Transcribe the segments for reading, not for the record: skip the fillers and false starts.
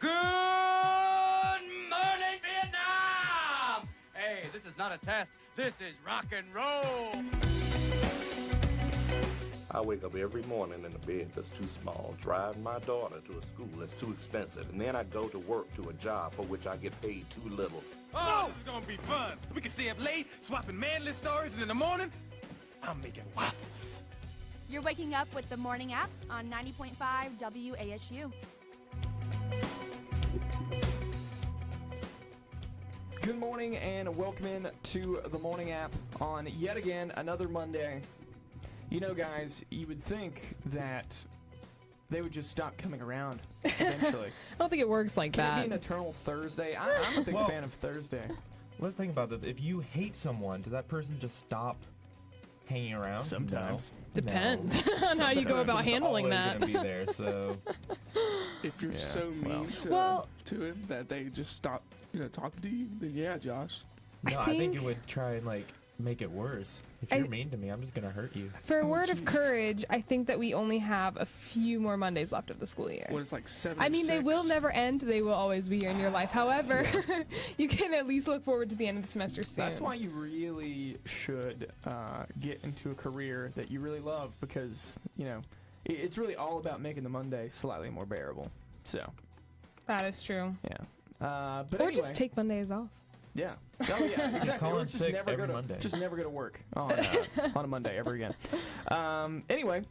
Good morning, Vietnam! Hey, this is not a test. This is rock and roll. I wake up every morning in a bed that's too small, drive my daughter to a school that's too expensive, and then I go to work to a job for which I get paid too little. Oh, this is gonna be fun. We can stay up late, swapping manly stories, and in the morning, I'm making waffles. You're waking up with the morning app on 90.5 WASU. Good morning and welcome in to the morning app on yet again another Monday. You know, guys, you would think that they would just stop coming around eventually. I don't think it works like Can that. it be an eternal Thursday? I'm a big fan of Thursday. Let's think about this. If you hate someone, does that person just stop hanging around? Sometimes. Depends on how you go about handling that. Gonna be there, so. If you're so mean to him that they just stop, talking to you, then yeah, Josh. No, I think it would try and make it worse. If you're mean to me, I'm just gonna hurt you. For a word of courage, I think that we only have a few more Mondays left of the school year. When it's like 7 I mean, they will never end. They will always be here in your life. However, you can at least look forward to the end of the semester soon. That's why you really should get into a career that you really love, because, it's really all about making the Monday slightly more bearable. So. That is true. Yeah. But or anyway, just take Mondays off. Yeah. Oh, yeah, exactly. Call Or in just sick never every go to Monday. just never go to work on a Monday ever again. Anyway,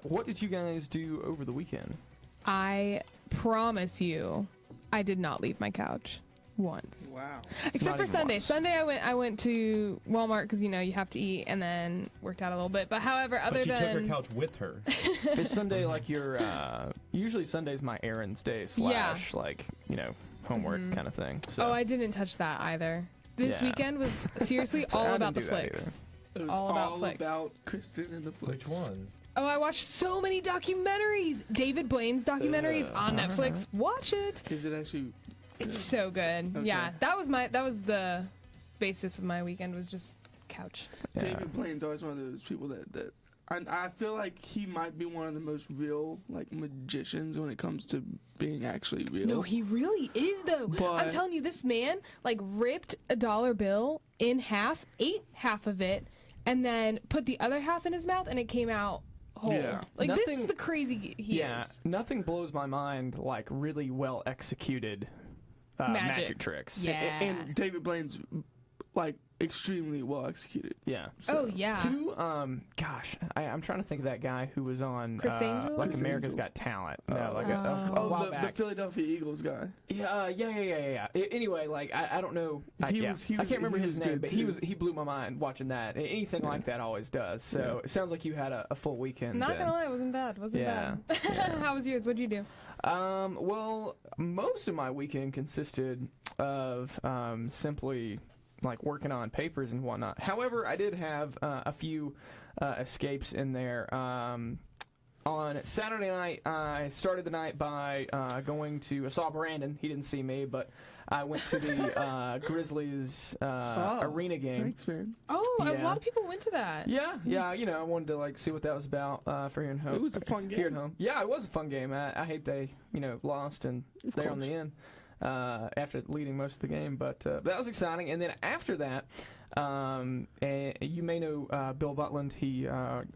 what did you guys do over the weekend? I promise you, I did not leave my couch once. Wow. Except Not for even Sunday. once. Sunday I went to Walmart because you have to eat, and then worked out a little bit. But however, other But she than took her couch with her. Is Sunday like your usually Sunday's my errands day slash homework kind of thing. So. Oh, I didn't touch that either. This Yeah. weekend was seriously So all I about the didn't do that flicks. either. It was all about flicks. about Kristen and the flicks. Which one? Oh, I watched so many documentaries. David Blaine's documentaries on Netflix. Watch it. Is it actually? It's so good. Okay. Yeah, that was the basis of my weekend, was just couch. David Blaine's always one of those people that I feel like he might be one of the most real magicians when it comes to being actually real. No, he really is though. But- I'm telling you, this man ripped a dollar bill in half, ate half of it, and then put the other half in his mouth, and it came out whole. Yeah. This Nothing- is the crazy he is. Nothing blows my mind like really well executed magic tricks. Yeah. And David Blaine's extremely well executed. Yeah. Oh yeah. Who? Gosh, I'm trying to think of that guy who was on Chris Angel? like Chris America's Angel. Got Talent. No, a while the back. Philadelphia Eagles guy. Yeah. Anyway, I don't know. I can't remember he his was name, good, but too. he blew my mind watching that. Anything like that always does. So it sounds like you had a full weekend. Not then. gonna lie, it wasn't bad. Yeah. How was yours? What'd you do? Well, most of my weekend consisted of simply working on papers and whatnot. However, I did have a few escapes in there. On Saturday night, I started the night by I saw Brandon. He didn't see me, but I went to the Grizzlies arena game. Thanks, man. Oh, a Yeah. lot of people went to that. Yeah, I wanted to see what that was about for here at home. It was a fun game. Here at home. Yeah, it was a fun game. I hate they lost and there on the end after leading most of the game, but that was exciting. And then after that, you may know Bill Butland. He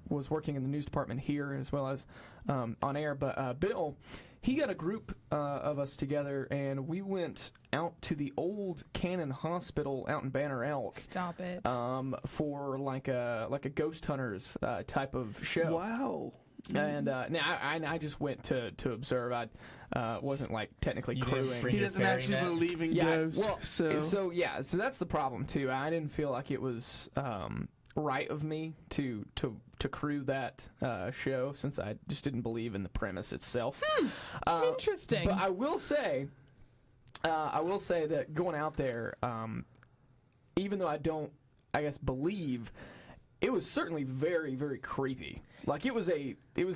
was working in the news department here as well as on air. But Bill, he got a group of us together, and we went out to the old Cannon Hospital out in Banner Elk. Stop it. For a ghost hunters type of show. Wow. And I just went to observe. I wasn't technically You didn't crewing. bring He your doesn't fairy actually net? believe in Yeah, ghosts. well, so that's the problem too. I didn't feel like it was right of me to crew that show, since I just didn't believe in the premise itself. Interesting. But I will say that going out there, even though I don't, I guess, believe, it was certainly very, very creepy. It was a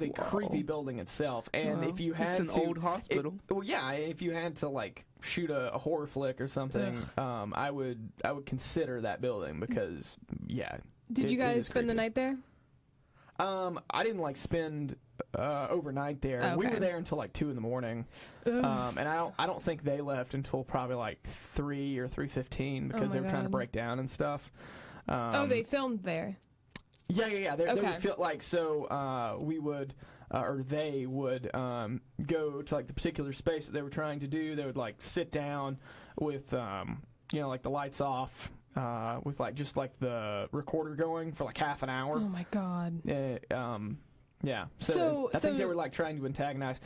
creepy building itself, and Wow. if you had It's an old hospital. if you had to shoot a horror flick or something, I would consider that building, because Did you it guys is spend the creepy. night there? I didn't like spend overnight there. We Okay. were there until like 2 in the morning, and I don't think they left until probably like 3 or 3:15 because my they were trying to God. break down and stuff. They filmed there. Yeah. They Okay. would feel like so. We would. Or they would go to like the particular space that they were trying to do. They would like sit down with like the lights off, with like just like the recorder going for like half an hour. Oh my God. Yeah. So- So I think they so- were like trying to antagonize.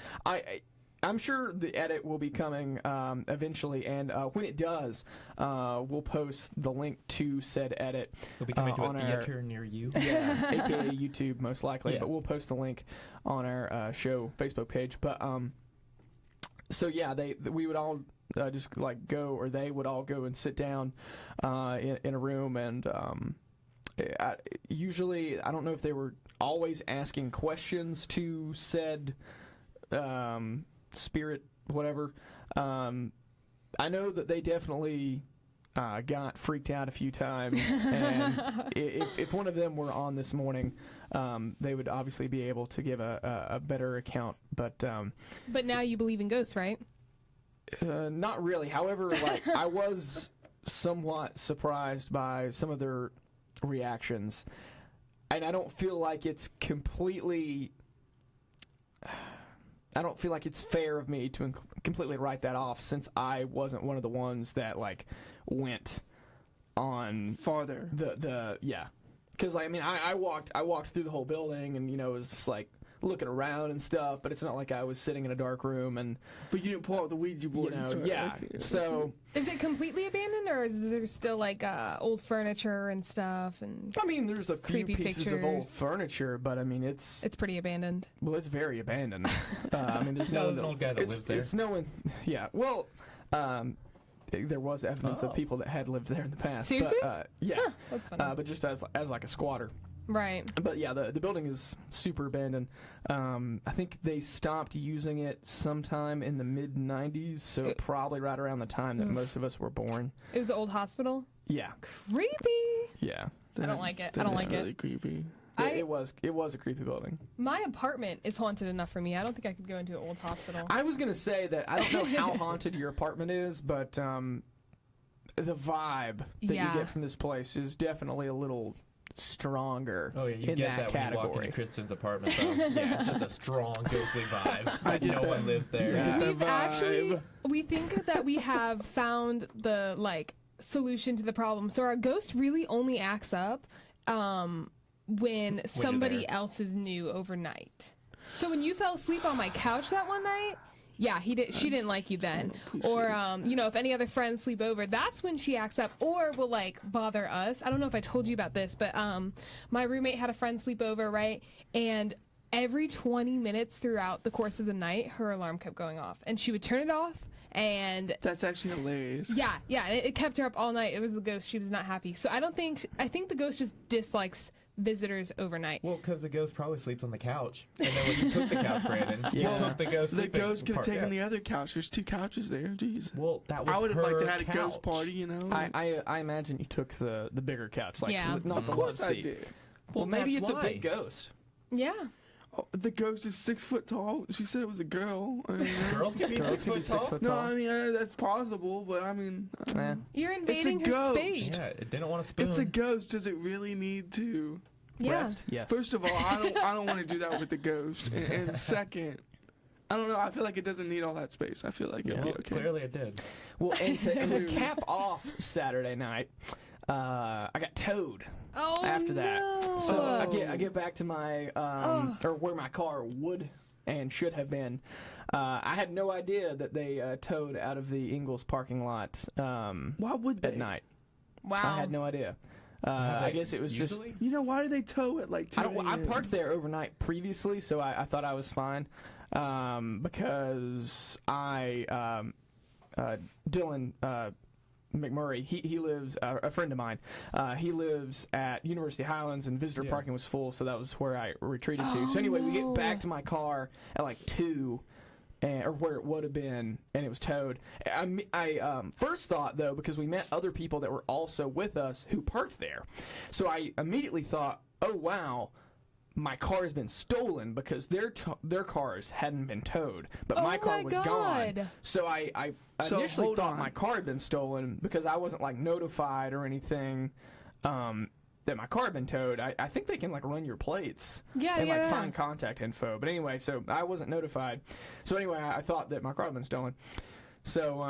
I'm sure the edit will be coming eventually, and when it does, we'll post the link to said edit. We'll be coming to on a our- theater near you. Yeah, aka YouTube most likely, Yeah. but we'll post the link on our show Facebook page. But so yeah, we would all just like go, or they would all go and sit down in a room, and usually I don't know if they were always asking questions to said spirit, whatever. I know that they definitely got freaked out a few times, and if one of them were on this morning, they would obviously be able to give a better account. But But now you believe in ghosts, right? not really. However, like I was somewhat surprised by some of their reactions, and I don't feel like it's completely. I don't feel like it's fair of me to completely write that off, since I wasn't one of the ones that like went on Farther. the yeah, because like, I mean I walked through the whole building, and it was just like looking around and stuff, but it's not like I was sitting in a dark room and But you didn't pull out the Ouija board. and start- yeah. okay. So Is it completely abandoned, or is there still like old furniture and stuff? And I mean, there's a few Creepy pieces of old pictures. furniture, but I mean it's pretty abandoned. it's very abandoned. I mean, there's No, no there's an old guy that it's, lives there. It's no one. Yeah. Well, there was evidence of people that had lived there in the past. Seriously? But, yeah. That's funny. But just as like a squatter. Right. But yeah, the building is super abandoned. I think they stopped using it sometime in the mid '90s, so probably right around the time that most of us were born. It was the old hospital. Yeah. Creepy. Yeah. I don't like it. I don't like really it. creepy. It was a creepy building. My apartment is haunted enough for me. I don't think I could go into an old hospital. I was gonna say that I don't know how haunted your apartment is, but the vibe that Yeah. you get from this place is definitely a little stronger. Oh yeah, you in get that that when you walk category. into Kristen's apartment. Though. Yeah, it's just a strong ghostly vibe. But no one lives there. Yeah. We've actually, we think that we have found the like solution to the problem. So our ghost really only acts up when somebody there. else is new overnight. So when you fell asleep on my couch that one night, yeah, she didn't like you then. Or if any other friends sleep over, that's when she acts up or will like bother us. I don't know if I told you about this, but my roommate had a friend sleep over, right? And every 20 minutes throughout the course of the night, her alarm kept going off, and she would turn it off. And That's actually hilarious. yeah, and it kept her up all night. It was the ghost. She was not happy. So I think the ghost just dislikes visitors overnight. Well, because the ghost probably sleeps on the couch, and then when you took the couch, Brandon, Yeah. you took the ghost. The sleeping ghost could have part- taken yeah. the other couch. There's 2 couches there. Jeez. Well, that was I would have liked to her have had a ghost couch. party, I imagine you took the bigger couch, like Yeah. not Of the course love I seat. did. Well, maybe it's that's a why. big ghost. Yeah. Oh, the ghost is 6 foot tall. She said it was a girl. I mean, Girls can be Girls 6 can be foot 6 tall. foot no, tall. I mean that's possible, but I mean, Eh. You're invading her ghost. space. Yeah, it didn't want to spoon. it's a ghost. Does it really need to? Yeah. Rest? Yes. First of all, I don't want to do that with the ghost. And second, I don't know. I feel like it doesn't need all that space. I feel like it'll be Well, okay. clearly it did. Well, and to cap off Saturday night, I got towed. Oh, After that. no. So I get back to my or where my car would and should have been. I had no idea that they towed out of the Ingles parking lot Why would they? at night. Wow. I had no idea. I guess it was just. Usually? You know, why do they tow it like 2 I a.m.? parked there overnight previously, so I thought I was fine because Dylan McMurray, he lives, a friend of mine, he lives at University Highlands, and visitor parking was full, so that was where I retreated to. So anyway, we get back to my car at like 2, or where it would have been, and it was towed. I first thought, though, because we met other people that were also with us who parked there, so I immediately thought, oh wow, my car's been stolen because their cars hadn't been towed, but Oh my car my was God. gone. So I So, initially hold thought on. my car had been stolen because I wasn't like notified or anything that my car had been towed. I think they can like run your plates Yeah, and like yeah. find contact info. But anyway, so I wasn't notified. So anyway, I thought that my car had been stolen. So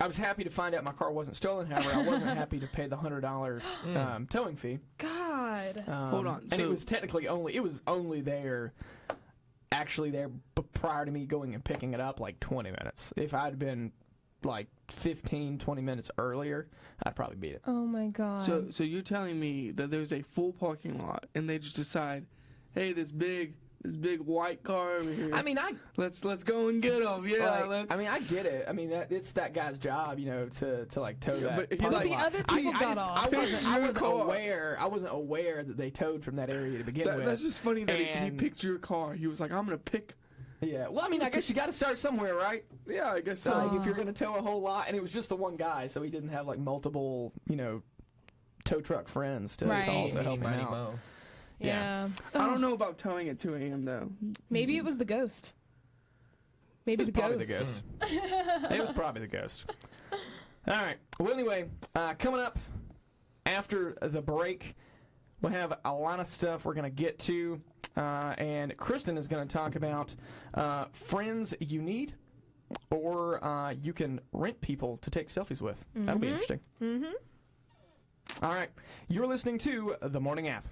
I was happy to find out my car wasn't stolen. However, I wasn't happy to pay the $100 towing fee. God. Hold on, And it so- was technically only there, actually there prior to me going and picking it up like 20 minutes. If I'd been like 15, 20 minutes earlier, I'd probably beat it. Oh my God. So you're telling me that there's a full parking lot and they just decide, hey, this big white car over here. I mean, let's go and get him. Yeah, like, let's. I mean, I get it. I mean, it's that guy's job, to like tow Yeah, that. but he parking like- the lot. other people got off. I It's your wasn't car. aware. I wasn't aware that they towed from that area to begin with. That's just funny that he And- picked your car. He was like, I'm gonna pick. Yeah. Well, I mean, I guess you got to start somewhere, right? Yeah, I guess So so. like, if you're gonna tow a whole lot, and it was just the one guy, so he didn't have like multiple, tow truck friends to Right. also help him Mighty out. Mo. yeah. I don't know about towing at 2 a.m. though. Maybe it was the ghost. Maybe It was the probably ghost. the ghost. It was probably the ghost. All right. Well, anyway, coming up after the break, we'll have a lot of stuff we're going to get to, and Kristen is going to talk about friends you need or you can rent people to take selfies with. That'll be interesting. Mm-hmm. All right. You're listening to The Morning App.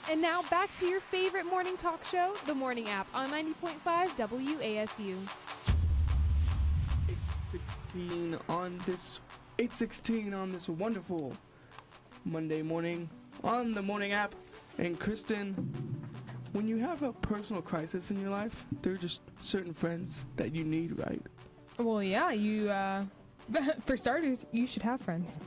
And now back to your favorite morning talk show, The Morning App, on 90.5 WASU. 8:16 on this wonderful Monday morning on The Morning App. And Kristen, when you have a personal crisis in your life, there are just certain friends that you need, right? Well, yeah, you, for starters, you should have friends.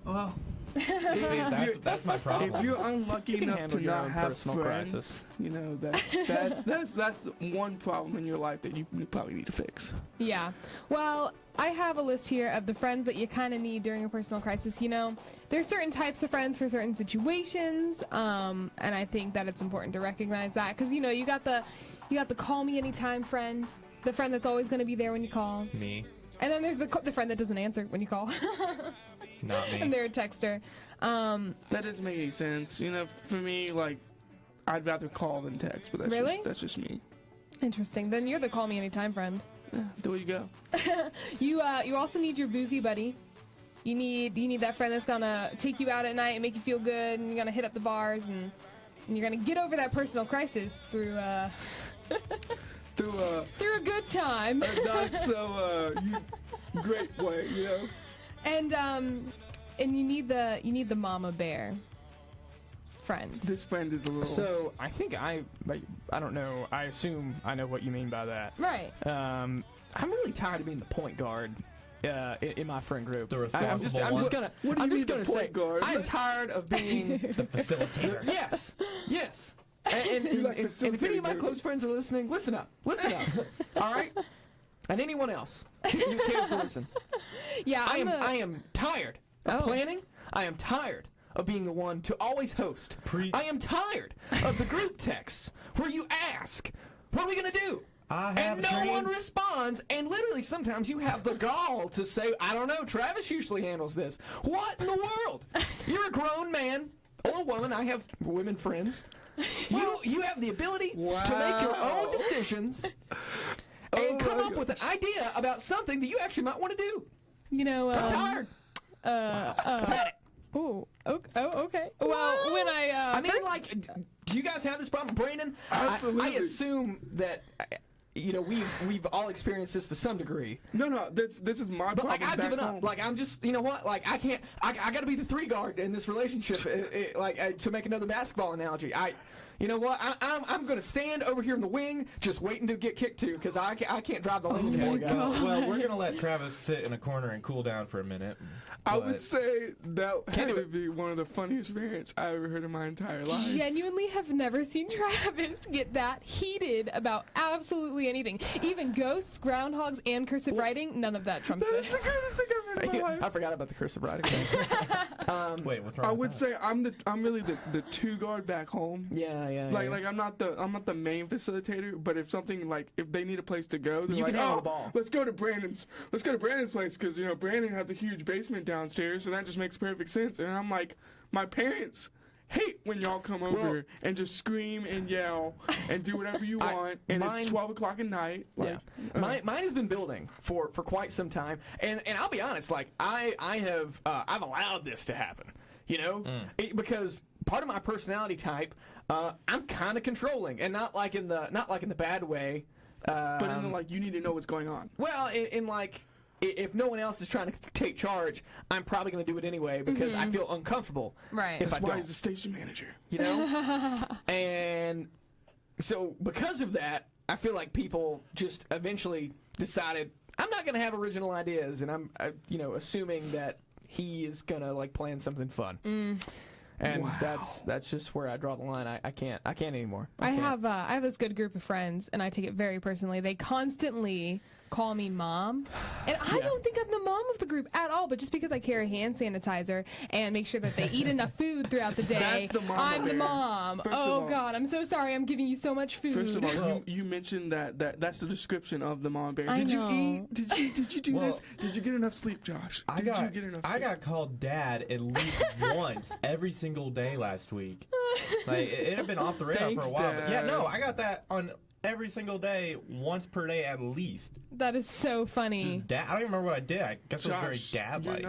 Well, See, that's my problem. if you're unlucky enough handle to your not own have personal friends, crisis. you know, that's one problem in your life that you probably need to fix. Yeah. Well, I have a list here of the friends that you kind of need during a personal crisis. You know, there's certain types of friends for certain situations, and I think that it's important to recognize that because you know you got the call me anytime friend, the friend that's always going to be there when you call. Me. And then there's the friend that doesn't answer when you call. Not me. And they're a texter. That doesn't make any sense. You know, for me, like, I'd rather call than text, but that's just me. Interesting. Then you're the call me anytime friend. Yeah, there you go. You also need your boozy buddy. You need that friend that's gonna take you out at night and make you feel good, and you're gonna hit up the bars, and you're gonna get over that personal crisis through through a good time. Not so great way, you know. And you need the mama bear friend. This friend is a little. So I think I don't know. I assume I know what you mean by that. Right. I'm really tired of being the point guard in my friend group. The I'm just gonna say guard? I'm tired of being The facilitator. yes. And if any of my close friends are listening, listen up. All right. And anyone else who cares to listen. Yeah. I am tired of planning. I am tired of being the one to always host. I am tired of the group texts where you ask, what are we going to do? And no one responds, and literally sometimes you have the gall to say, I don't know, Travis usually handles this. What in the world? You're a grown man or woman. I have women friends. You have the ability to make your own decisions and come up with an idea about something that you actually might want to do. You know, I'm tired. Oh, okay. Well, when I mean, like, do you guys have this problem, Brandon? Absolutely. I assume that you know we've all experienced this to some degree. No, this is my But problem. like I've back given home. up. Like I'm just, you know what? Like I can't. I got to be the 3 guard in this relationship. To make another basketball analogy, you know what? I'm gonna stand over here in the wing, just waiting to get kicked to, because I can't drive the lane anymore, guys. Well, we're gonna let Travis sit in a corner and cool down for a minute. I would say that Can't do had to it. be one of the funniest rants I ever heard in my entire life. genuinely have never seen Travis get that heated about absolutely anything. Even ghosts, groundhogs, and cursive writing, none of that trumps That's the this. greatest thing I've ever heard in my life. I forgot about the cursive writing thing. Wait, what's wrong? I with would that? say I'm really the 2 guard back home. Yeah. Like I'm not the main facilitator, but if they need a place to go, they're You like, can handle oh, the ball. let's go to Brandon's place because you know Brandon has a huge basement downstairs, so that just makes perfect sense. And I'm like, my parents hate when y'all come over and just scream and yell and do whatever you want, and it's 12 o'clock at night. Like, Mine has been building for quite some time, and I'll be honest, like I've allowed this to happen, you know, because part of my personality type, I'm kind of controlling, and not like in the bad way, but in the like you need to know what's going on. well, in like. If no one else is trying to take charge, I'm probably going to do it anyway because I feel uncomfortable. Right. If That's I why don't. he's the station manager. You know? And so because of that, I feel like people just eventually decided I'm not going to have original ideas, and I'm assuming that he is going to like plan something fun. And that's just where I draw the line. I can't anymore. I have this good group of friends, and I take it very personally. They constantly call me mom, and I don't think I'm the mom of the group at all, but just because I carry hand sanitizer and make sure that they eat enough food throughout the day, That's the mama I'm the bear. mom. First of Oh all- God, I'm so sorry. I'm giving you so much food. First of all, you mentioned that's the description of the mom bear. I Did know. you eat? Did you do Well, this? Did you get enough sleep, Josh? I Did you get enough I sleep? got called dad at least once every single day last week. Like it had been off the radar for a Thanks, while. But yeah, Dad. no, I got that on every single day, once per day at least. That is so funny. Just dad. I don't even remember what I did. I guess it was very Josh, dad-like.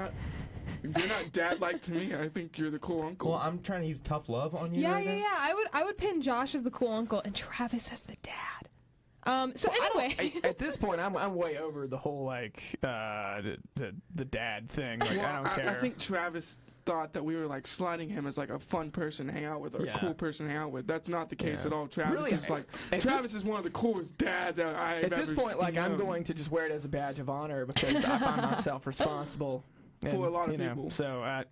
If you're not dad-like to me, I think you're the cool uncle. Well, I'm trying to use tough love on you Yeah, right yeah, now. yeah. I would pin Josh as the cool uncle and Travis as the dad. So anyway, At this point, I'm way over the whole like the dad thing. Like I don't care. I think Travis thought that we were like sliding him as like a fun person to hang out with or a cool person to hang out with. That's not the case Yeah. at all. Travis Really, is like at Travis is one of the coolest dads I've At this ever point, like I'm known. going to just wear it as a badge of honor because I find myself responsible For a lot of you know, people. So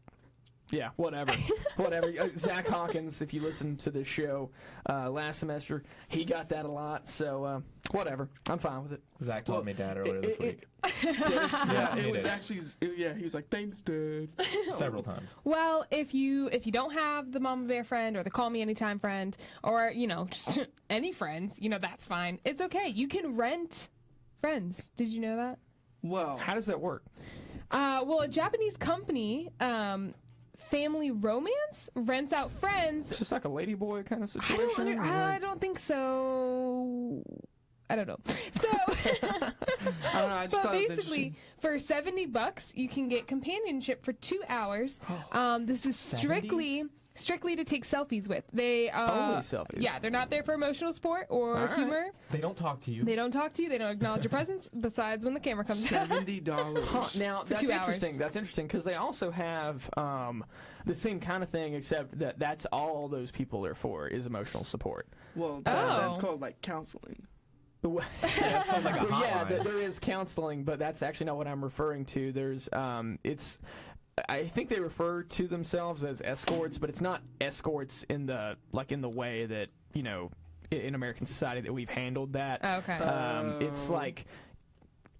yeah, whatever, whatever. Zach Hawkins, if you listen to this show last semester, he got that a lot. So whatever, I'm fine with it. Zach called me dad earlier this week. Yeah, he it was did. actually he was like, thanks, Dad. Several times. well, if you don't have the Mama Bear friend or the Call Me Anytime friend or just any friends, that's fine. It's okay. You can rent friends. Did you know that? Well, How does that work? Well, a Japanese company, Family Romance, rents out friends. It's just like a ladyboy kind of I situation. I don't think so. I don't know. So, I don't know. I just but thought it was basically, for $70, you can get companionship for 2 hours. This is strictly to take selfies with. They Only selfies. Yeah, they're not there for emotional support or All right. humor. They don't talk to you. They don't talk to you. They don't acknowledge your presence. Besides when the camera comes. $70. Huh, now that's 2 hours. interesting. That's interesting because they also have the same kind of thing, except that that's all those people are for is emotional support. Well, Oh. that's called like counseling. It's called like a Well, yeah, hotline. there is counseling, but that's actually not what I'm referring to. There's I think they refer to themselves as escorts, but it's not escorts in the way that in American society that we've handled that. Okay. It's like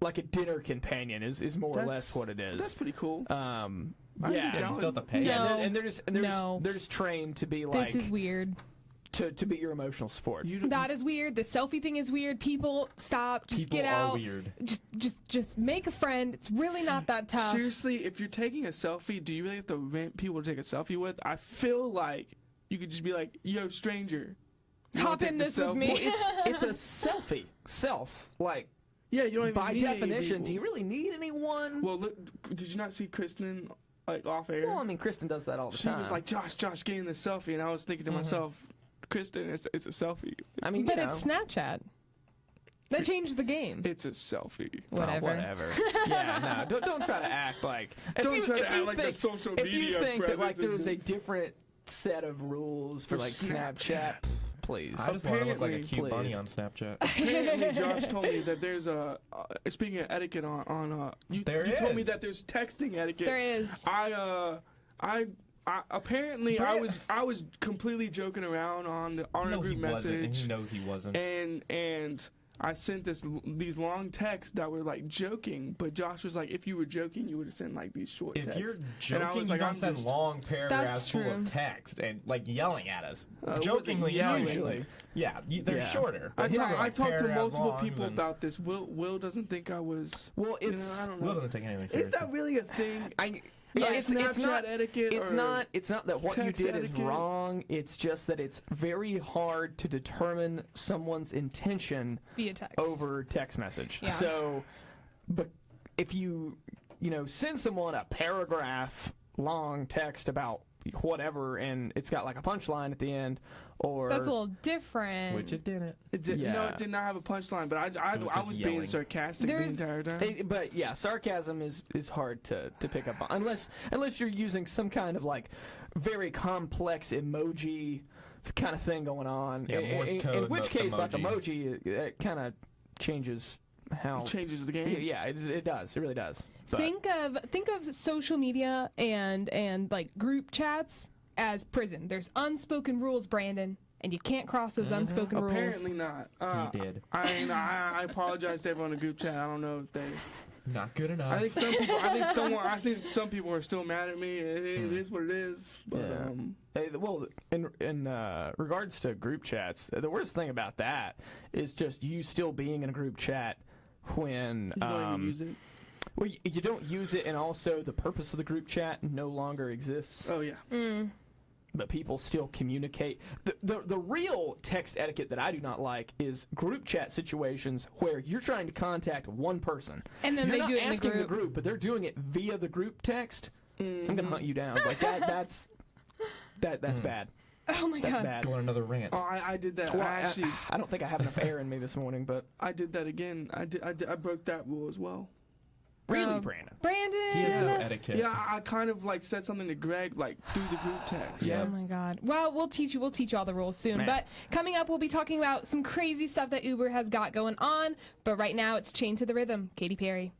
a dinner companion is more or less what it is. That's pretty cool. Yeah, Yeah, you still have to pay. No. and they're just trained to be like This is weird. to be your emotional support. That is weird. The selfie thing is weird. People, stop. Just People get are out. weird. Just make a friend. It's really not that tough. Seriously, if you're taking a selfie, do you really have to rent people to take a selfie with? I feel like you could just be like, yo, stranger. you wanna Hop take in the this with selfie? me. It's a selfie. Yeah, you don't even By need any definition, people. do you really need anyone? Well, look, did you not see Kristen like off air? Well, I mean, Kristen does that all the She time. was like, Josh, getting this selfie, and I was thinking to myself, Kristen, it's a selfie. I mean, But you know, it's Snapchat. That changed the game. It's a selfie. Whatever. Yeah, no, don't try to act like. Don't try to act like the social If you media think that like presence there's is- a different set of rules for For like Snapchat, please. I just want to look like a Apparently- cute bunny Please. on Snapchat. Apparently, Josh told me that there's a speaking of etiquette you told me is. that there's texting etiquette. There is. I apparently I was completely joking around on our No, he group wasn't, and message, he knows he wasn't. and I sent these long texts that were like joking, but Josh was like, if you were joking, you would have sent like these short If texts. you're And I joking, was you like, don't I'm send just- long paragraphs full true. of text and like yelling at us. wasn't Jokingly yelling. usually. Yeah, they're Yeah. shorter. I But his were, talked like, to paragraphs multiple long, people and about this. Will doesn't think I was. Well, You know, it's I don't Will know. doesn't take anything Is seriously. that really a thing? yeah, Like it's Snapchat not etiquette It's or not. It's not that what you text did is etiquette? wrong. It's just that it's very hard to determine someone's intention Via text. over text message. Yeah. So, but if you send someone a paragraph long text about whatever and it's got like a punchline at the end, or That's a little different. Which it didn't. It did, No, Yeah. it did not have a punchline. But I was was just being yelling. sarcastic There's- the entire time. But yeah, sarcasm is hard to pick up on unless you're using some kind of like very complex emoji kind of thing going on. Yeah, Morse in code which case, like emoji. emoji, it kind of changes how. It changes the game. Yeah, it does. It really does. But, Think of social media and like group chats as prison. There's unspoken rules, Brandon, and you can't cross those unspoken rules. Apparently not. He did. I apologize to everyone in the group chat. I don't know if they. Not good enough. I think some people are still mad at me. It is what it is. But Yeah. Well, in regards to group chats, the worst thing about that is just you still being in a group chat when you don't even use it. well, you don't use it, and also the purpose of the group chat no longer exists. Oh yeah. But people still communicate. The real text etiquette that I do not like is group chat situations where you're trying to contact one person. And then you're they not do it in the asking group. but they're doing it via the group text. I'm gonna hunt you down. Like that's bad. Oh my That's god. bad. Go on another rant. Oh, I did that. Well, I I don't think I have enough air in me this morning, but I did that again. I broke that rule as well. really, Brandon. Brandon. He has no etiquette. Yeah, I kind of like said something to Greg like through the group text. Yeah. Oh my god. Well, we'll teach you all the rules soon. Man. But coming up, we'll be talking about some crazy stuff that Uber has got going on. But right now, it's Chained to the Rhythm. Katy Perry.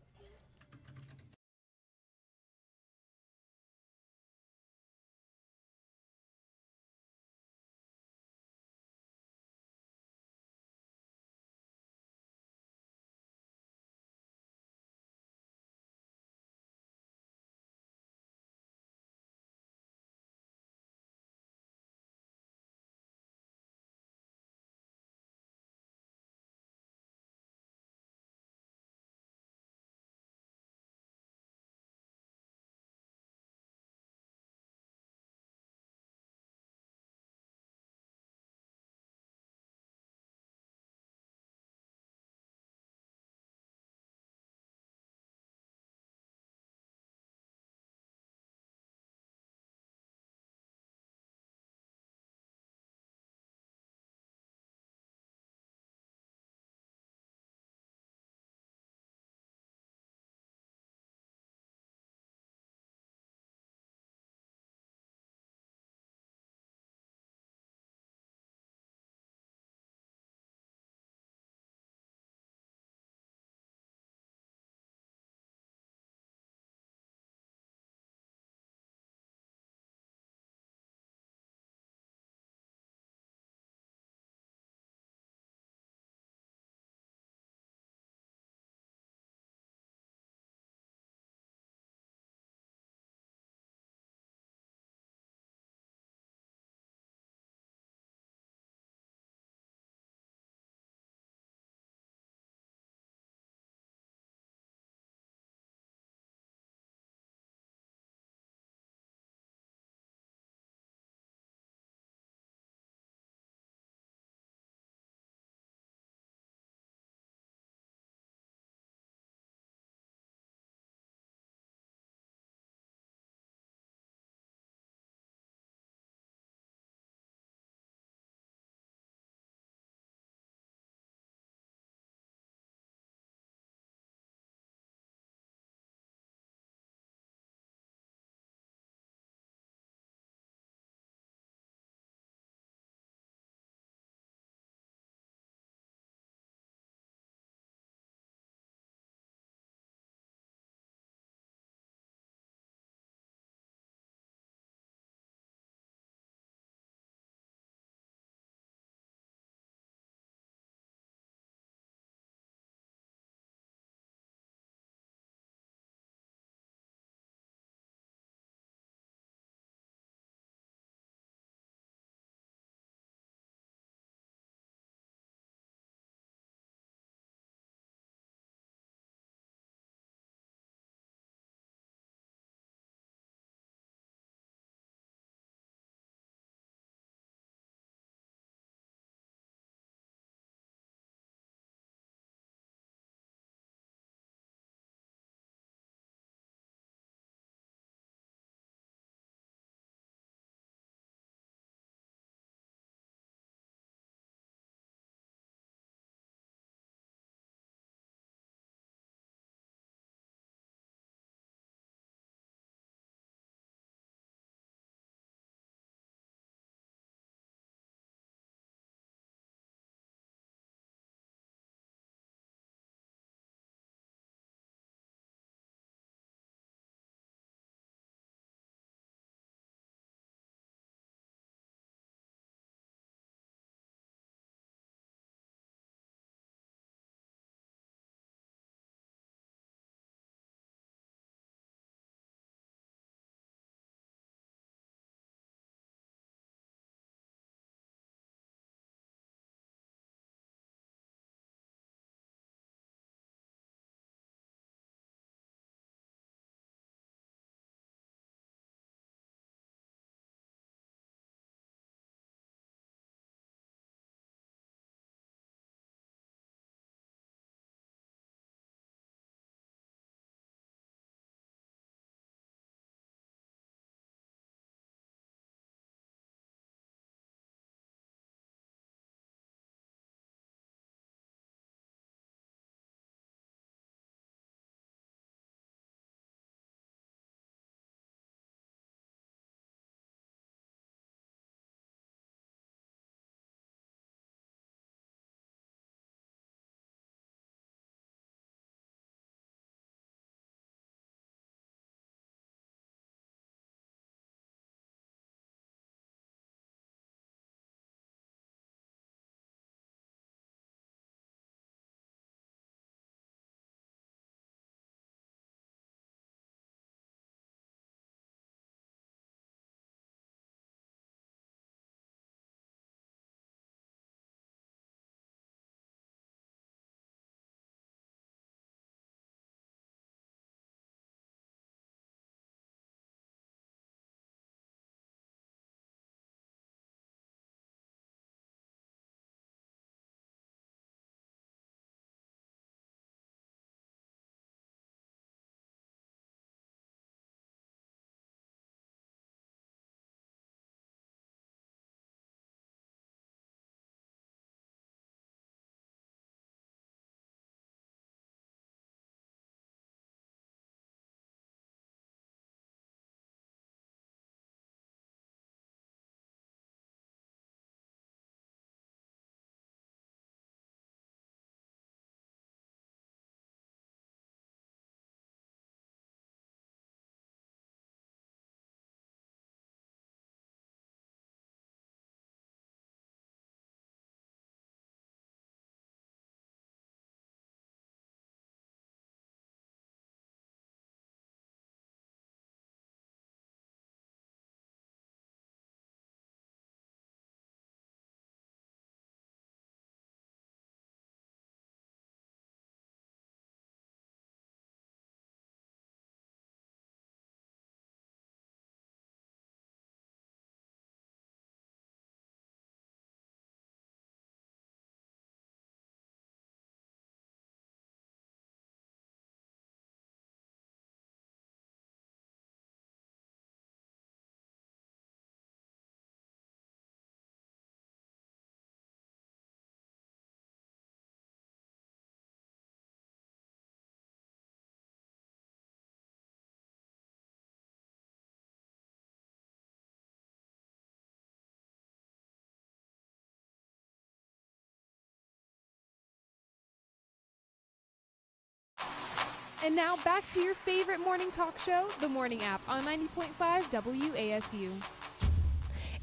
And now back to your favorite morning talk show, The Morning App, on 90.5 WASU.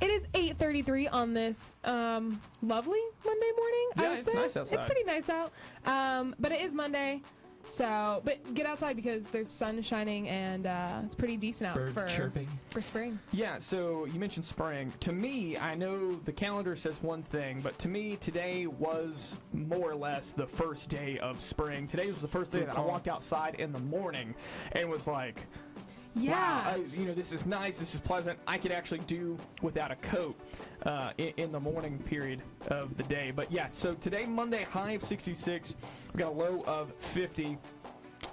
It is 8:33 on this lovely Monday morning. Yeah, I would it's say. nice outside. It's pretty nice out. But it is Monday. But get outside because there's sun shining and it's pretty decent out Birds chirping. for spring. Yeah, so you mentioned spring. To me, I know the calendar says one thing, but to me, today was more or less the first day of spring. Today was the first day that I walked outside in the morning and was like, Yeah. wow, this is nice, this is pleasant. I could actually do without a coat in the morning period of the day. But yeah, so today, Monday, high of 66. We've got a low of 50.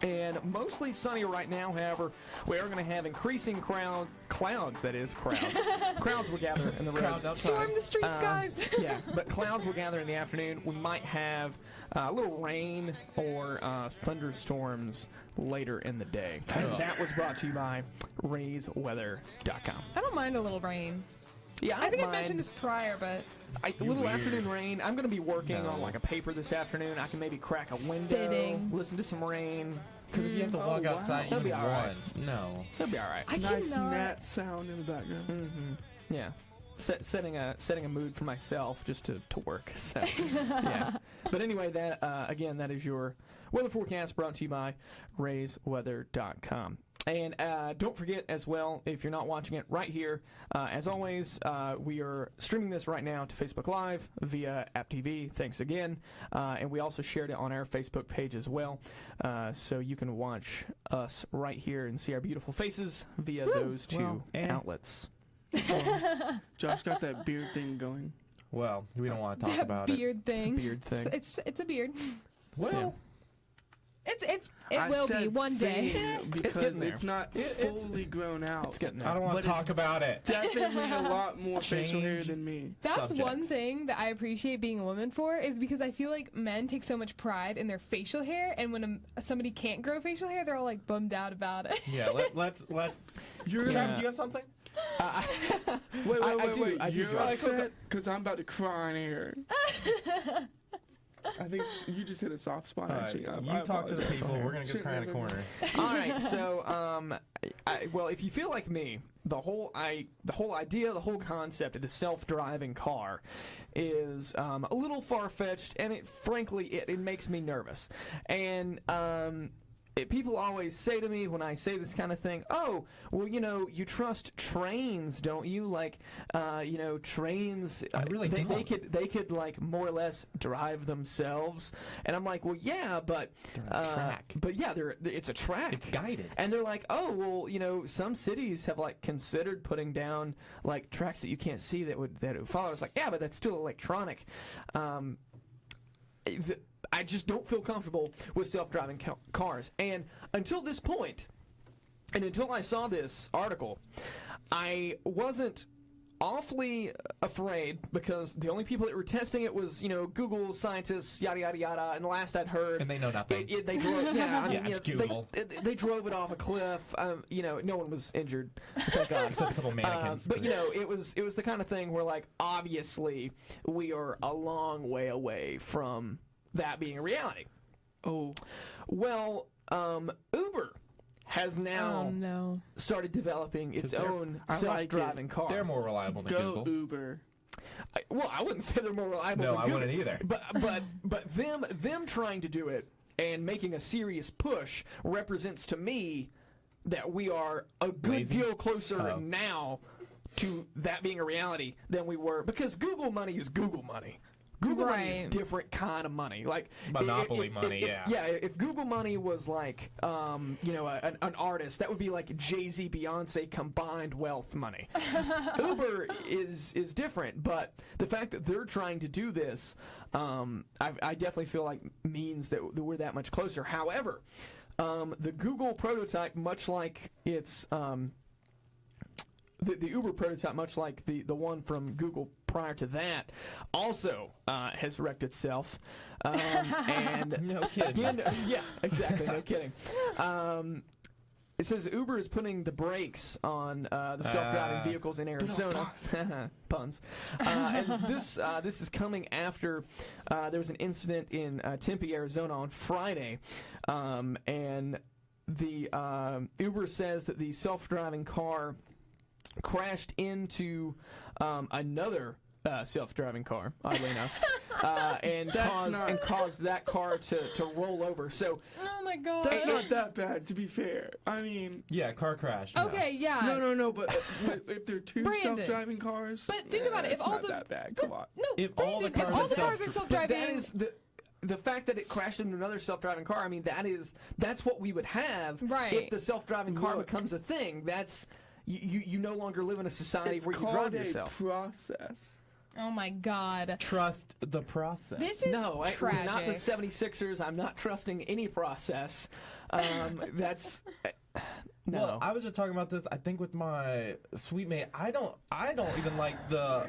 And mostly sunny right now, however, we are going to have increasing clouds, crowds will gather in the roads. Storm the streets, guys. Yeah, but clouds will gather in the afternoon. We might have a little rain or thunderstorms later in the day. And that was brought to you by RaysWeather.com. I don't mind a little rain. Yeah, I think I mind. mentioned this prior, but A little afternoon rain. I'm going to be working on like a paper this afternoon. I can maybe crack a window, listen to some rain. Because if you have to walk outside He'll be even all right. once, no. He'll be all right. I Nice cannot. gnat sound in the background. Mm-hmm. Yeah. Setting a mood for myself just to work. So, yeah. But anyway, that again, that is your weather forecast brought to you by RaysWeather.com. And don't forget as well, if you're not watching it right here, as always, we are streaming this right now to Facebook Live via App TV. Thanks again. And we also shared it on our Facebook page as well. So you can watch us right here and see our beautiful faces via those two outlets. Josh got that beard thing going. Well, we don't want to talk That about beard thing. Beard thing. It's a beard. Well, Yeah. It will be one day. Because getting there. it's not fully grown out. It's getting there. I don't want But to talk about it. Definitely a lot more facial hair Change. than me. That's Subjects. one thing that I appreciate being a woman for is because I feel like men take so much pride in their facial hair, and when somebody can't grow facial hair, they're all like bummed out about it. Yeah, let's. You're Travis, do you have something? Wait, I do You're drive. upset because I'm about to cry in here. I think you just hit a soft spot. All right, Actually, you talk to the people. We're gonna get cry in a corner. All right, so well, if you feel like me, the whole idea, the whole concept of the self-driving car is a little far-fetched, and frankly, it makes me nervous. And people always say to me when I say this kind of thing, oh, well, you trust trains, don't you? Like, trains, I really they don't. could like more or less drive themselves. And I'm like, well, yeah, but They're on a track. But yeah, it's a track. It's guided. And they're like, oh, well, some cities have like considered putting down like tracks that you can't see that would follow. It's like, yeah, but that's still electronic. I just don't feel comfortable with self-driving cars. And until this point, and until I saw this article, I wasn't awfully afraid because the only people that were testing it was, Google scientists, yada, yada, yada. And the last I'd heard... And they know nothing. They drove... Yeah, I mean, it's Google. They drove it off a cliff. No one was injured, thank God. Except a couple mannequins. But it was the kind of thing where, like, obviously we are a long way away from that being a reality. Oh, well, Uber has now started developing its own self-driving car. They're more reliable than go Google. Uber. I wouldn't say they're more reliable No, than I Google. wouldn't either. But them trying to do it and making a serious push represents to me that we are a good deal closer now to that being a reality than we were, because Google money is Google money. Google money is different kind of money, like monopoly money. If Google money was like, an artist, that would be like Jay-Z, Beyonce combined wealth money. Uber is different, but the fact that they're trying to do this, I definitely feel like means that we're that much closer. However, the Google prototype, much like its the Uber prototype, much like the one from Google prior to that, also has wrecked itself. And no kidding. Again, yeah, exactly, no kidding. It says Uber is putting the brakes on the self-driving vehicles in Arizona. Puns. And this is coming after there was an incident in Tempe, Arizona on Friday, and the Uber says that the self-driving car crashed into another self-driving car, oddly enough, and caused that car to roll over. So, Oh my god. That's not that bad, to be fair. I mean, Yeah, car crash. Okay, yeah. no, but if there are two Brandon. self-driving cars, But think about it. If it's all not the that bad. Come on. no, If all the Brandon, cars if all are the cars are but self-driving, that is the fact that it crashed into another self-driving car. I mean, that's what we would have Right. if the self-driving car Look. becomes a thing. That's you no longer live in a society It's where you called drive a yourself. process. oh my god, Trust the process. this is No, we're not the tragic. 76ers. I'm not trusting any process. That's no. Well, I was just talking about this. I think with my sweet mate, I don't even like the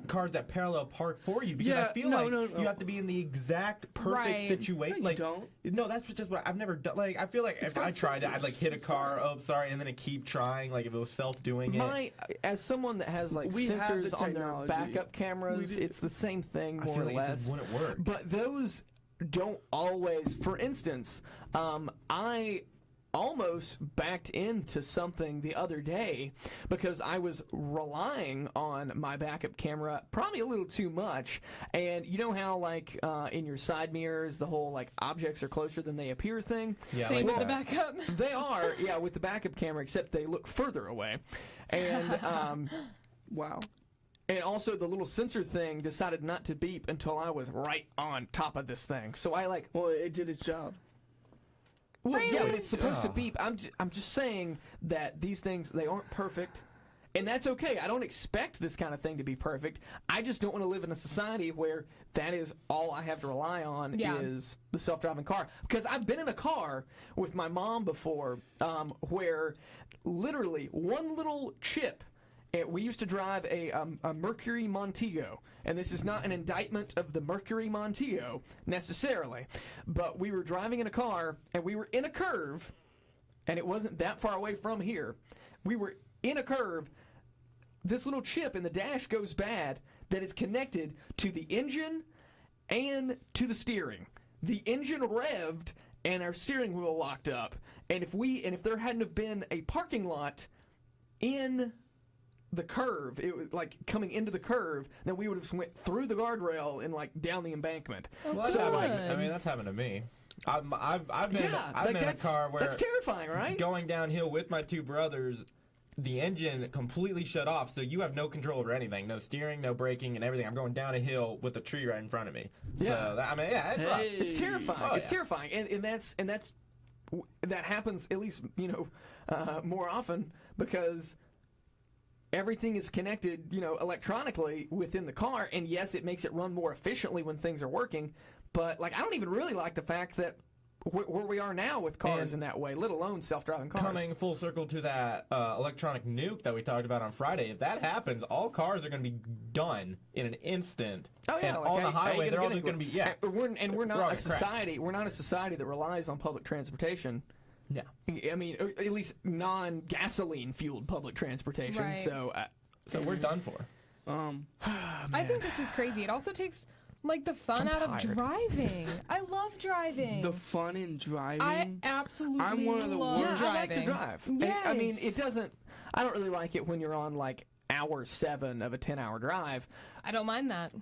cars that parallel park for you because Yeah, I feel no, like no, no. you have to be in the exact perfect Right. situation. No, you Like, don't. no, that's just what I've never done. Like, I feel like if got I tried it, I'd sensors. like hit a It's car. fine. Oh, sorry, and then I keep trying. Like if it was self-doing it. As someone that has like We have sensors the on their technology. backup cameras, We do. it's the same thing I more feel or like it less. just wouldn't work. But those don't always. For instance, I almost backed into something the other day because I was relying on my backup camera probably a little too much. And you know how like in your side mirrors the whole like objects are closer than they appear thing? Yeah, Same like with the that. backup. They are, yeah, with the backup camera, except they look further away. And Wow. and also the little sensor thing decided not to beep until I was right on top of this thing. So I like, Well, it did its job. well, yeah, but Brandon. it's supposed to beep. I'm just saying that these things, they aren't perfect. And that's okay. I don't expect this kind of thing to be perfect. I just don't want to live in a society where that is all I have to rely on Yeah. is the self-driving car. Because I've been in a car with my mom before where literally one little chip. We used to drive a Mercury Montego, and this is not an indictment of the Mercury Montego necessarily, but we were driving in a car, and we were in a curve, and it wasn't that far away from here. We were in a curve. This little chip in the dash goes bad that is connected to the engine and to the steering. The engine revved, and our steering wheel locked up. And if there hadn't have been a parking lot in the curve, it was like coming into the curve, then we would have went through the guardrail and like down the embankment. Oh, Well, that's good. happened. I mean, that's happened to me. I've been Yeah, I've like been in a that's car where that's terrifying, right? going downhill with my two brothers, the engine completely shut off, so you have no control over anything, no steering, no braking, and everything. I'm going down a hill with a tree right in front of me. Yeah. So that, I mean, yeah, it's rough. It's terrifying. Oh, It's yeah. terrifying, and that happens at least more often because everything is connected electronically within the car, and yes, it makes it run more efficiently when things are working. But like, I don't even really like the fact that where we are now with cars And in that way, let alone self-driving cars. Coming full circle to that electronic nuke that we talked about on Friday, if that happens, all cars are going to be done in an instant. Oh yeah, and like, on the how you highway, they're all just get going to be, yeah. We're not We're all a gonna crash. society. We're not a society that relies on public transportation. Yeah. I mean, at least non-gasoline fueled public transportation. Right. So So we're done for. I think this is crazy. It also takes like the fun I'm out of tired. driving. I love driving. The fun in driving. I absolutely I'm one of the love worst- yeah, I like to driving. drive. And, I mean, Yes. it doesn't. I don't really like it when you're on like hour 7 of a 10-hour drive. I don't mind that.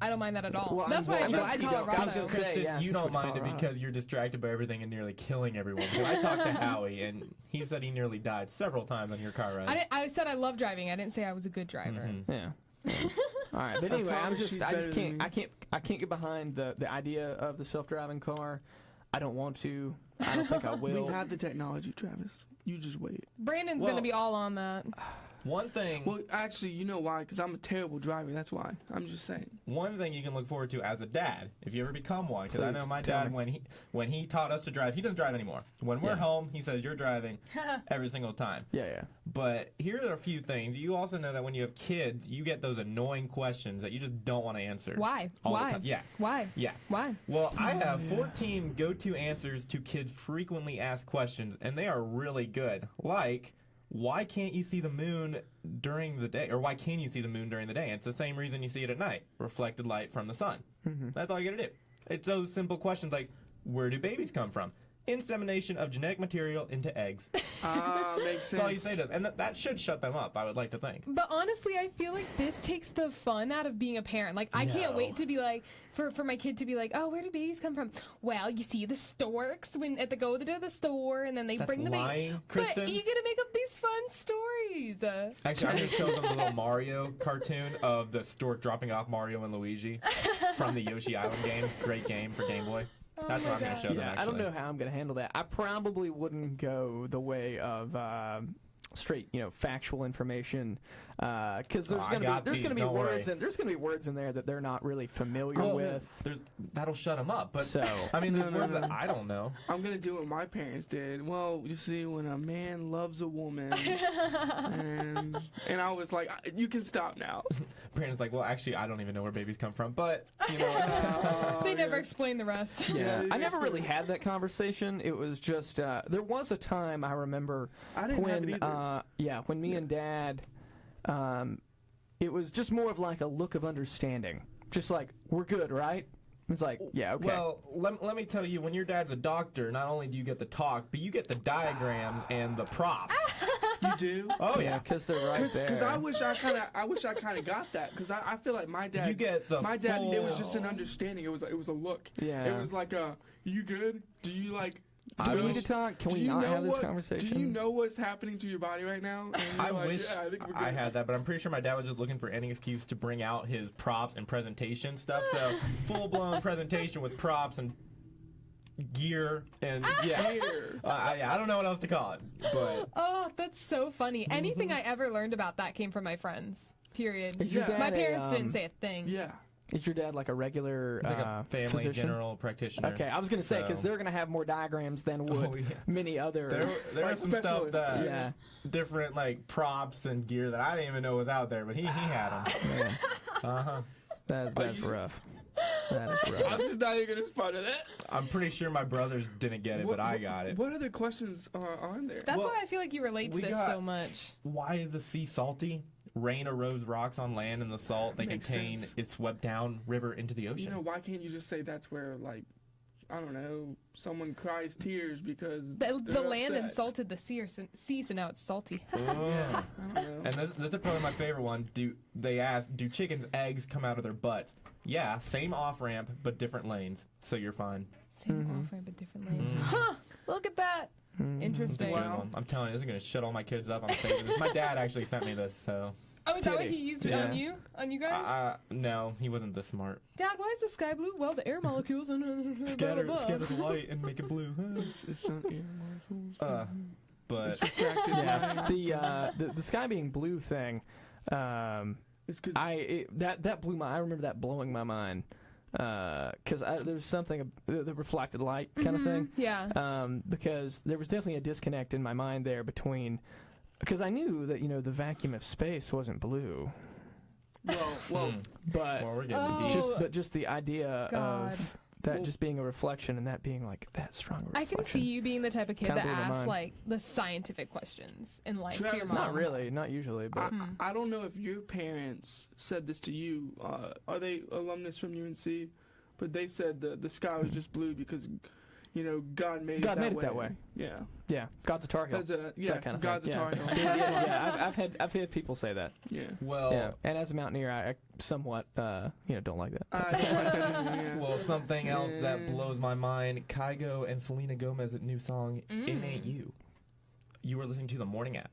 I don't mind that at all. Well, That's I'm why I glad chose you don't. I was Colorado. gonna say, Kristen, yeah, you since don't we're mind it Colorado. because you're distracted by everything and nearly killing everyone. So I talked to Howie, and he said he nearly died several times on your car ride. I said I love driving. I didn't say I was a good driver. Mm-hmm. Yeah. All right, but anyway, promise she's I just better than can't. me. I can't get behind the idea of the self-driving car. I don't want to. I don't think I will. We have the technology, Travis. You just wait. Brandon's Well- gonna be all on that. One thing Well, actually, you know why? Because I'm a terrible driver. That's why. I'm just saying. One thing you can look forward to as a dad, if you ever become one, because I Please, know my tell dad, me. when he taught us to drive, he doesn't drive anymore. When we're Yeah. home, he says, you're driving every single time. Yeah. But here are a few things. You also know that when you have kids, you get those annoying questions that you just don't want to answer. Why? all the Why? time. Yeah. Why? Yeah. Why? Well, I have 14 go-to answers to kids frequently asked questions, and they are really good. Like, why can't you see the moon during the day? Or why can you see the moon during the day? And it's the same reason you see it at night. Reflected light from the sun. That's all you gotta do. It's those simple questions like, where do babies come from? insemination of genetic material into eggs. Makes sense. That's all you say to them. And that should shut them up, I would like to think. But honestly, I feel like this takes the fun out of being a parent. Like, I can't wait to be like, for my kid to be like, oh, where do babies come from? Well, you see the storks when at the go to the store, and then they bring the baby. Lying, Kristen. But you get to make up these fun stories. Actually, I'm going to show them the little Mario cartoon of the stork dropping off Mario and Luigi from the Yoshi Island game. Great game for Game Boy. That's what I'm going to show them, actually. I don't know how I'm going to handle that. I probably wouldn't go the way of straight, factual information, because there's going to be words in there that they're not really familiar with. That'll shut them up. But so I mean, there's words that I don't know. I'm gonna do what my parents did. Well, you see, when a man loves a woman, and I was like, you can stop now. Brandon's like, well, actually, I don't even know where babies come from, but they never explain the rest. Yeah, I never really had that conversation. It was just there was a time I remember when me and Dad, it was just more of like a look of understanding, just like, we're good, right? It's like, yeah, okay. Well, let me tell you, when your dad's a doctor, not only do you get the talk, but you get the diagrams and the props. You do? Oh yeah, because they're right there. Because I wish I kind of got that. Because I feel like my dad. You get the my dad. It was just an understanding. It was a look. Yeah. It was like you good? Do you like? Do we need to talk? Can we not have this conversation? Do you know what's happening to your body right now? I wish I had that, but I'm pretty sure my dad was just looking for any excuse to bring out his props and presentation stuff. So full-blown presentation with props and gear and I don't know what else to call it. But oh, that's so funny. Anything I ever learned about that came from my friends. Period. My parents didn't say a thing. Yeah. Is your dad like a regular like a family physician? General practitioner? Okay, I was going to say, because they're going to have more diagrams than would many other there was some stuff that different like props and gear that I didn't even know was out there, but he had them. That's rough. That is rough. I'm just not even going to respond to that. I'm pretty sure my brothers didn't get it, but I got it. What other questions are on there? That's why I feel like you relate to this so much. Why is the sea salty? Rain erodes rocks on land, and the salt they contain is swept down river into the ocean. Why can't you just say that's where, like, I don't know, someone cries tears because the land insulted the sea, so now it's salty. Yeah, I don't know. And this is probably my favorite one. They ask, do chickens' eggs come out of their butts? Yeah, same off-ramp, but different lanes, so you're fine. Same off-ramp, but different lanes. Huh, look at that. Interesting. Wow. I'm telling you, this is going to shut all my kids up. I'm saving this. My dad actually sent me this, so... Oh, is that what he used on you? On you guys? No, he wasn't this smart. Dad, why is the sky blue? Well, the air molecules scatter the light and make it blue. It's not air molecules. But it's refracted. The sky being blue thing, it's cause that blew my. I remember that blowing my mind. Because there was something the reflected light kind of thing. Yeah. Because there was definitely a disconnect in my mind there between. Because I knew that the vacuum of space wasn't blue. Well, but we're getting just the idea of that just being a reflection and that being like that strong a reflection. I can see you being the type of kid that asks like the scientific questions in life to your mom. Not really, not usually, but I don't know if your parents said this to you. Are they alumnus from UNC? But they said the sky was just blue because God made it that way. Yeah. Yeah. God's a Tar Heel. That kind of God's thing. a Tar Heel. Yeah. I've had people say that. Yeah. Well. Yeah. And as a mountaineer, I somewhat don't like that. Well, something else that blows my mind: Kygo and Selena Gomez's new song "It Ain't You." You were listening to the Morning App.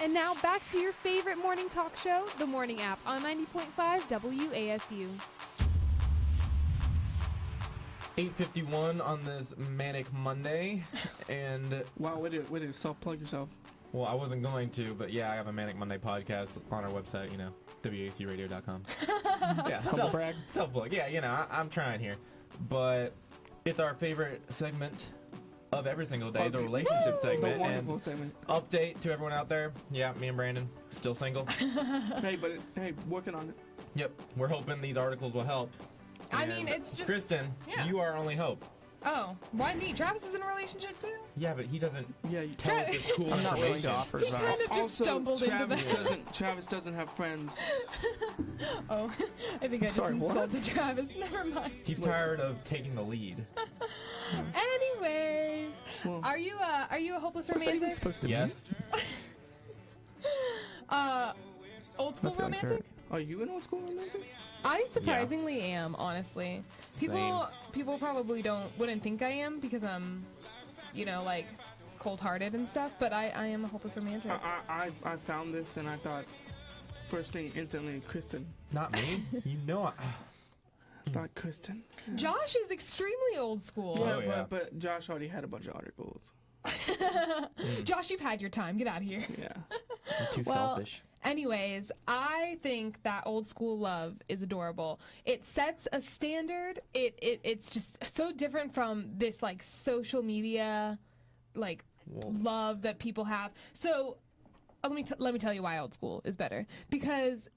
And now back to your favorite morning talk show, The Morning App, on 90.5 WASU. 8:51 on this manic Monday, and Wow, way to self-plug yourself. well, I wasn't going to, but yeah, I have a Manic Monday podcast on our website, WACuradio.com. Yeah, self-plug. Yeah, I'm trying here, but it's our favorite segment of every single day, the relationship The segment. wonderful And segment. update to everyone out there. Yeah, me and Brandon still single. Hey, working on it. Yep, we're hoping these articles will help. I And mean, it's just... Kristen, Yeah. you are our only hope. Oh, why me? Travis is in a relationship too? Yeah, but he doesn't Yeah, you tell us this cool I'm not willing information. to offer He kind advice. of just stumbled into that. Travis doesn't have friends. Oh, I think I just Sorry, what? insulted Travis. Never mind. He's tired of taking the lead. Anyways, Well- are you a hopeless What's that even romantic? supposed to Yes. Old school My feelings romantic? Are you an old school romantic? I surprisingly am, honestly. People probably wouldn't think I am because I'm, like cold-hearted and stuff. But I am a hopeless romantic. I found this and I thought first thing instantly Kristen. Not me. Thought Kristen. Josh is extremely old school. Yeah, Oh, yeah. but Josh already had a bunch of articles. Josh, you've had your time. Get out of here. Yeah. I'm too Well, selfish. Anyways, I think that old school love is adorable. It sets a standard. It's just so different from this like social media like love that people have. So let me tell you why old school is better. Because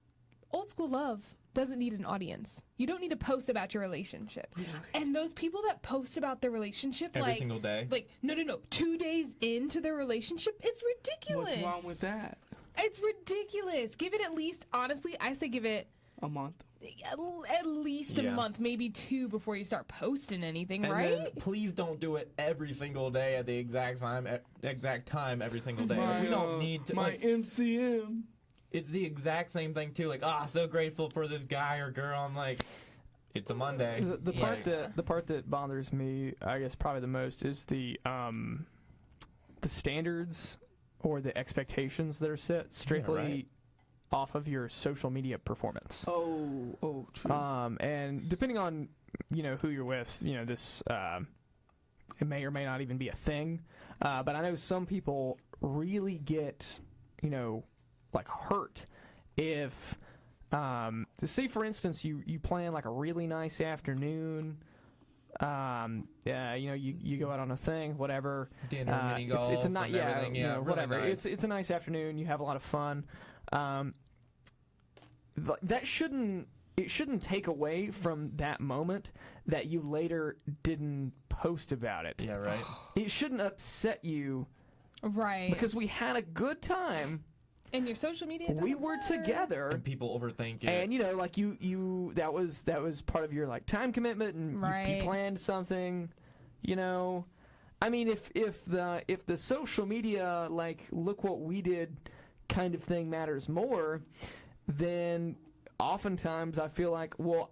old school love doesn't need an audience. You don't need to post about your relationship. And those people that post about their relationship Every single day. like no 2 days into their relationship, it's ridiculous. What's wrong with that? It's ridiculous. Give it at least, honestly, I say give it A month. at least a Yeah. month, maybe 2 before you start posting anything, And right? then please don't do it every single day at the exact time every single day. Like, we don't need to. My Like, MCM. it's the exact same thing too. Like, so grateful for this guy or girl. I'm like, it's a Monday. The part that bothers me, I guess, probably the most is the standards or the expectations that are set strictly right. off of your social media performance. Oh, true. And depending on who you're with, this it may or may not even be a thing. But I know some people really get like hurt if say for instance you plan like a really nice afternoon. You go out on a thing, whatever. Dinner, mini golf, it's a and everything. Yeah, really whatever. nice. It's a nice afternoon. You have a lot of fun. That shouldn't take away from that moment that you later didn't post about it. Yeah, right. It shouldn't upset you Right. because we had a good time. And your social media We doesn't were matter. together. And people overthink it. And like you that was part of your like time commitment, and you Right. planned something, I mean, if the social media like look what we did kind of thing matters more, then oftentimes I feel like, well,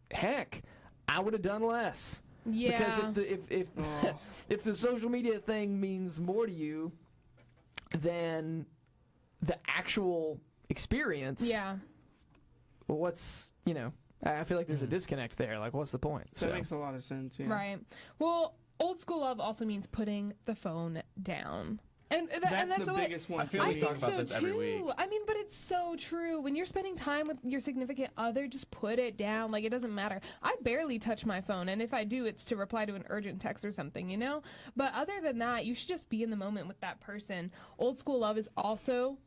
heck, I would have done less. Yeah. Because if the social media thing means more to you than the actual experience, Yeah. what's I feel like there's a disconnect there. Like, what's the point? That makes a lot of sense. Yeah. Right. Well, old school love also means putting the phone down. And that's the what, biggest one. I feel I we think talk about so this every too. week. I mean, but it's so true. When you're spending time with your significant other, just put it down. Like, it doesn't matter. I barely touch my phone, and if I do, it's to reply to an urgent text or something, But other than that, you should just be in the moment with that person. Old school love is also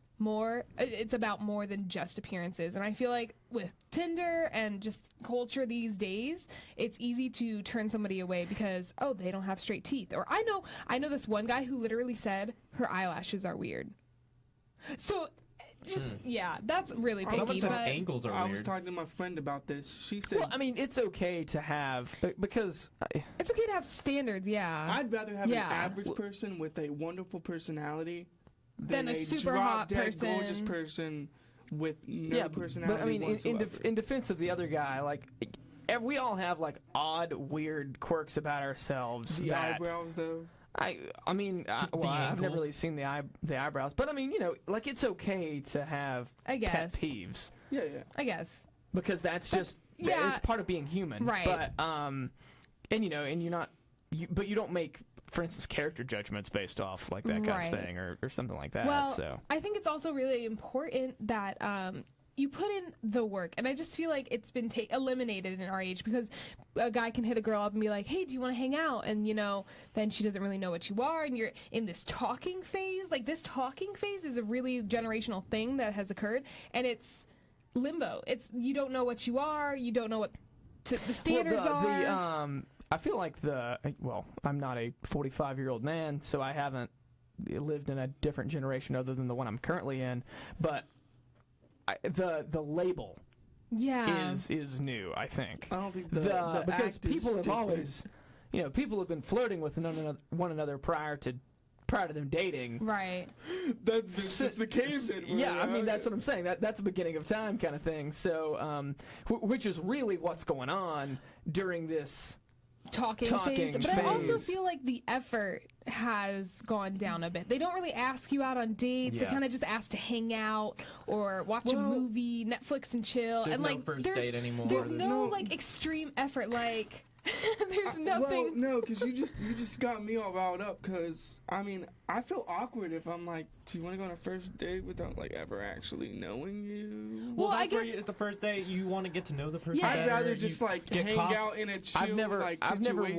it's about more than just appearances. And I feel like with Tinder and just culture these days, it's easy to turn somebody away because, they don't have straight teeth. Or I know this one guy who literally said her eyelashes are weird. So yeah, that's really Someone picky. said But ankles are I was weird. talking to my friend about this. She said, Well, I mean, it's okay to have because it's okay to have standards, yeah. I'd rather have Yeah. an average person with a wonderful personality Than a super hot drop-dead gorgeous person. person with no yeah, personality but I mean, whatsoever. in defense of the other guy, like we all have like odd, weird quirks about ourselves. The that, eyebrows, though. I mean, well, I've never really seen the eyebrows, but I mean, you know, like it's okay to have I guess. pet peeves Yeah. I guess. because that's just yeah. it's part of being human, Right. But and you know, and you're not, but you don't make, for instance, character judgments based off like that kind Right. of thing or something like that. Well, So I think it's also really important that you put in the work, and I just feel like it's been eliminated in our age because a guy can hit a girl up and be like, "Hey, do you want to hang out?" And you know, then she doesn't really know what you are, and you're in this talking phase. Like this talking phase is a really generational thing that has occurred, and it's limbo. It's you don't know what you are, you don't know what the standards are. I feel like I'm not a 45-year-old man, so I haven't lived in a different generation other than the one I'm currently in, but the label Yeah. is new, I think. I don't think Because act people is have different. always, you know, people have been flirting with one another prior to them dating. Right. That's been since the cavemen. Yeah, I mean that's what I'm saying. That's a beginning of time kind of thing. So, which is really what's going on during this Talking phase. But I also feel like the effort has gone down a bit. They don't really ask you out on dates. They Yeah. kind of just ask to hang out or watch a movie, Netflix and chill. There's and no like first there's date anymore. There's There's no no- like extreme effort. Like there's Well, nothing. no, because you just got me all riled up. Because I mean, I feel awkward if I'm like, do you want to go on a first date without like ever actually knowing you? Well, I that's where guess- at the first date you want to get to know the person. Yeah. I'd better, rather you just like get hang coffee. out in a chill I've never situation.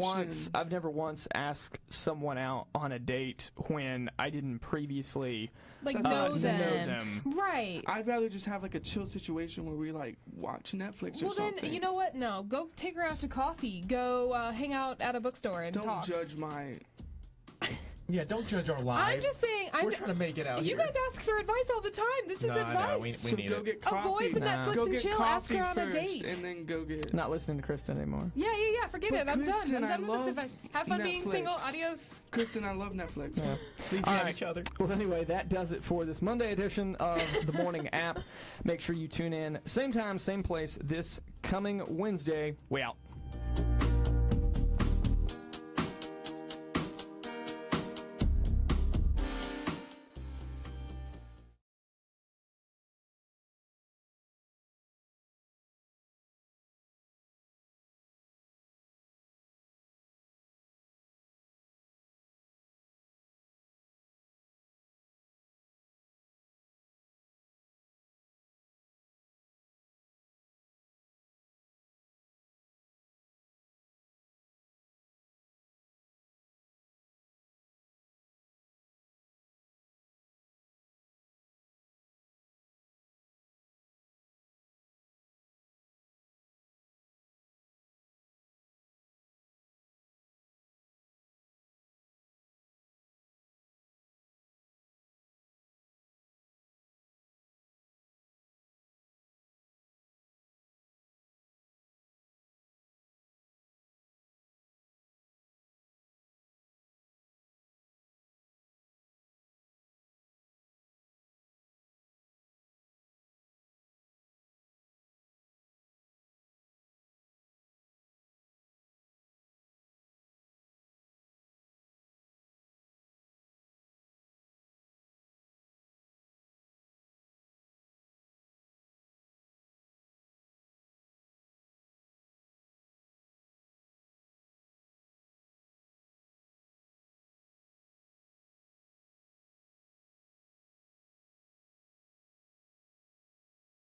once asked someone out on a date when I didn't previously Like That's know what them. I know them. Right. I'd rather just have like a chill situation where we like watch Netflix or Well something. then, you know what? No, go take her out to coffee. Go hang out at a bookstore and Don't talk. judge my. Yeah, don't judge our I'm lives. just saying. We're trying to make it out You here. guys ask for advice all the time. This is advice. No, we So need go it. get coffee. Avoid the Netflix Go and get chill. Ask coffee her on a first, date. and then go get. Not listening to Kristen anymore. Yeah. Forget But it. I'm done. Kristen, I'm done I with this love advice. Have fun being Netflix. single. Adios. Kristen, I love Netflix. Yeah. Please All jab right. each other. Well, anyway, that does it for this Monday edition of the Morning App. Make sure you tune in, same time, same place, this coming Wednesday. We out.